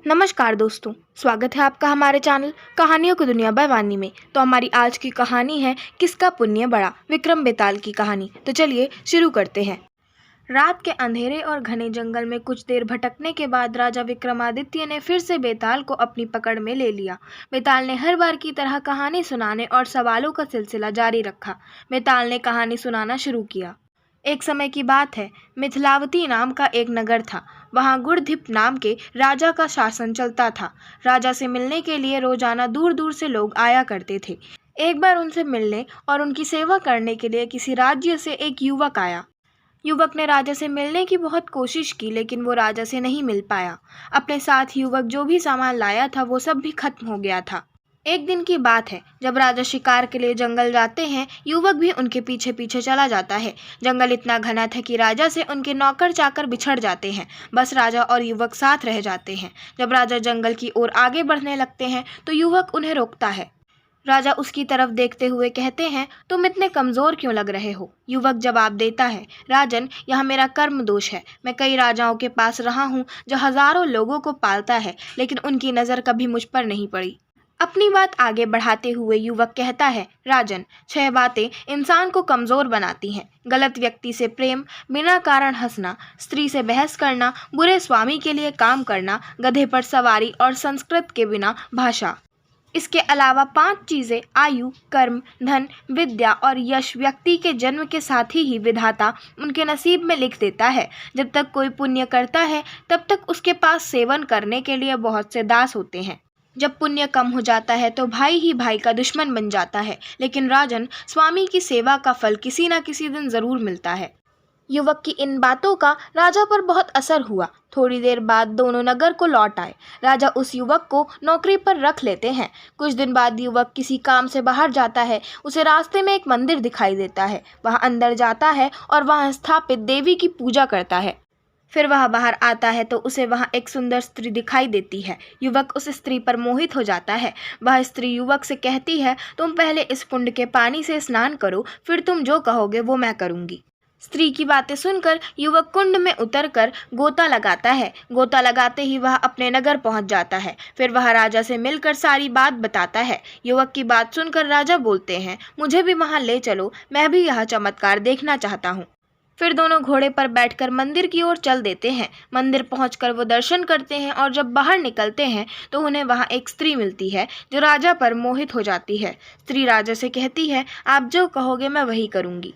नमस्कार दोस्तों, स्वागत है आपका हमारे चैनल कहानियों की दुनिया बाय वानी में। तो हमारी आज की कहानी है किसका पुण्य बड़ा, विक्रम बेताल की कहानी। तो चलिए शुरू करते हैं। रात के अंधेरे और घने जंगल में कुछ देर भटकने के बाद राजा विक्रमादित्य ने फिर से बेताल को अपनी पकड़ में ले लिया। बेताल ने हर बार की तरह कहानी सुनाने और सवालों का सिलसिला जारी रखा। बेताल ने कहानी सुनाना शुरू किया। एक समय की बात है, मिथिलावती नाम का एक नगर था। वहाँ गुणधिप नाम के राजा का शासन चलता था। राजा से मिलने के लिए रोजाना दूर दूर से लोग आया करते थे। एक बार उनसे मिलने और उनकी सेवा करने के लिए किसी राज्य से एक युवक आया। युवक ने राजा से मिलने की बहुत कोशिश की, लेकिन वो राजा से नहीं मिल पाया। अपने साथ युवक जो भी सामान लाया था वो सब भी खत्म हो गया था। एक दिन की बात है, जब राजा शिकार के लिए जंगल जाते हैं, युवक भी उनके पीछे पीछे चला जाता है। जंगल इतना घना था कि राजा से उनके नौकर चाकर बिछड़ जाते हैं। बस राजा और युवक साथ रह जाते हैं। जब राजा जंगल की ओर आगे बढ़ने लगते हैं तो युवक उन्हें रोकता है। राजा उसकी तरफ देखते हुए कहते हैं, तुम इतने कमजोर क्यों लग रहे हो? युवक जवाब देता है, राजन, यह मेरा कर्म दोष है। मैं कई राजाओं के पास रहा हूँ जो हजारों लोगों को पालता है, लेकिन उनकी नज़र कभी मुझ पर नहीं पड़ी। अपनी बात आगे बढ़ाते हुए युवक कहता है, राजन, 6 बातें इंसान को कमजोर बनाती हैं। गलत व्यक्ति से प्रेम, बिना कारण हंसना, स्त्री से बहस करना, बुरे स्वामी के लिए काम करना, गधे पर सवारी और संस्कृत के बिना भाषा। इसके अलावा 5 चीज़ें आयु, कर्म, धन, विद्या और यश व्यक्ति के जन्म के साथ ही विधाता उनके नसीब में लिख देता है। जब तक कोई पुण्य करता है तब तक उसके पास सेवन करने के लिए बहुत से दास होते हैं। जब पुण्य कम हो जाता है तो भाई ही भाई का दुश्मन बन जाता है। लेकिन राजन, स्वामी की सेवा का फल किसी न किसी दिन जरूर मिलता है। युवक की इन बातों का राजा पर बहुत असर हुआ। थोड़ी देर बाद दोनों नगर को लौट आए। राजा उस युवक को नौकरी पर रख लेते हैं। कुछ दिन बाद युवक किसी काम से बाहर जाता है। उसे रास्ते में एक मंदिर दिखाई देता है। वह अंदर जाता है और वहां स्थापित देवी की पूजा करता है। फिर वह बाहर आता है तो उसे वहां एक सुंदर स्त्री दिखाई देती है। युवक उस स्त्री पर मोहित हो जाता है। वह स्त्री युवक से कहती है, तुम पहले इस कुंड के पानी से स्नान करो, फिर तुम जो कहोगे वो मैं करूंगी। स्त्री की बातें सुनकर युवक कुंड में उतरकर गोता लगाता है। गोता लगाते ही वह अपने नगर पहुंच जाता है। फिर वह राजा से मिलकर सारी बात बताता है। युवक की बात सुनकर राजा बोलते हैं, मुझे भी वहां ले चलो, मैं भी यह चमत्कार देखना चाहता हूँ। फिर दोनों घोड़े पर बैठकर मंदिर की ओर चल देते हैं। मंदिर पहुंचकर वो दर्शन करते हैं और जब बाहर निकलते हैं तो उन्हें वहां एक स्त्री मिलती है जो राजा पर मोहित हो जाती है। स्त्री राजा से कहती है, आप जो कहोगे मैं वही करूंगी।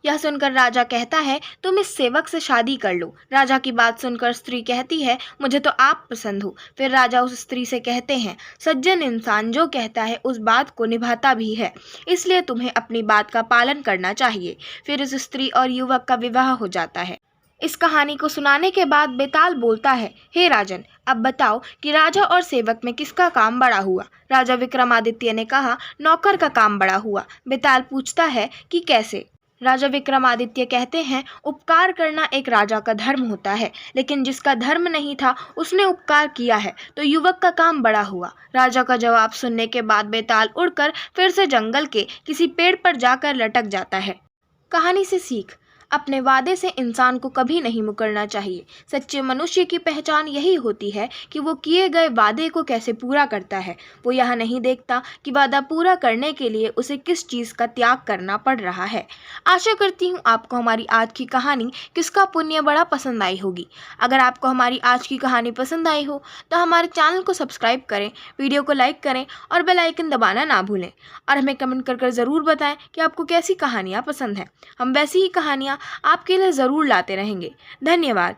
यह सुनकर राजा कहता है, तुम इस सेवक से शादी कर लो। राजा की बात सुनकर स्त्री कहती है, मुझे तो आप पसंद हो। फिर राजा उस स्त्री से कहते हैं, सज्जन इंसान जो कहता है उस बात को निभाता भी है, इसलिए तुम्हें अपनी बात का पालन करना चाहिए। फिर उस स्त्री और युवक का विवाह हो जाता है। इस कहानी को सुनाने के बाद बेताल बोलता है, हे राजन, अब बताओ कि राजा और सेवक में किसका काम बड़ा हुआ? राजा विक्रमादित्य ने कहा, नौकर का काम बड़ा हुआ। बेताल पूछता है कि कैसे? राजा विक्रमादित्य कहते हैं, उपकार करना एक राजा का धर्म होता है, लेकिन जिसका धर्म नहीं था उसने उपकार किया है, तो युवक का काम बड़ा हुआ। राजा का जवाब सुनने के बाद बेताल उड़कर फिर से जंगल के किसी पेड़ पर जाकर लटक जाता है। कहानी से सीख, अपने वादे से इंसान को कभी नहीं मुकरना चाहिए। सच्चे मनुष्य की पहचान यही होती है कि वो किए गए वादे को कैसे पूरा करता है। वो यह नहीं देखता कि वादा पूरा करने के लिए उसे किस चीज़ का त्याग करना पड़ रहा है। आशा करती हूँ आपको हमारी आज की कहानी किसका पुण्य बड़ा पसंद आई होगी। अगर आपको हमारी आज की कहानी पसंद आई हो तो हमारे चैनल को सब्सक्राइब करें, वीडियो को लाइक करें और बेल आइकन दबाना ना भूलें। और हमें कमेंट कर ज़रूर बताएं कि आपको कैसी कहानियाँ पसंद हैं। हम वैसी ही कहानियाँ आपके लिए ज़रूर लाते रहेंगे। धन्यवाद।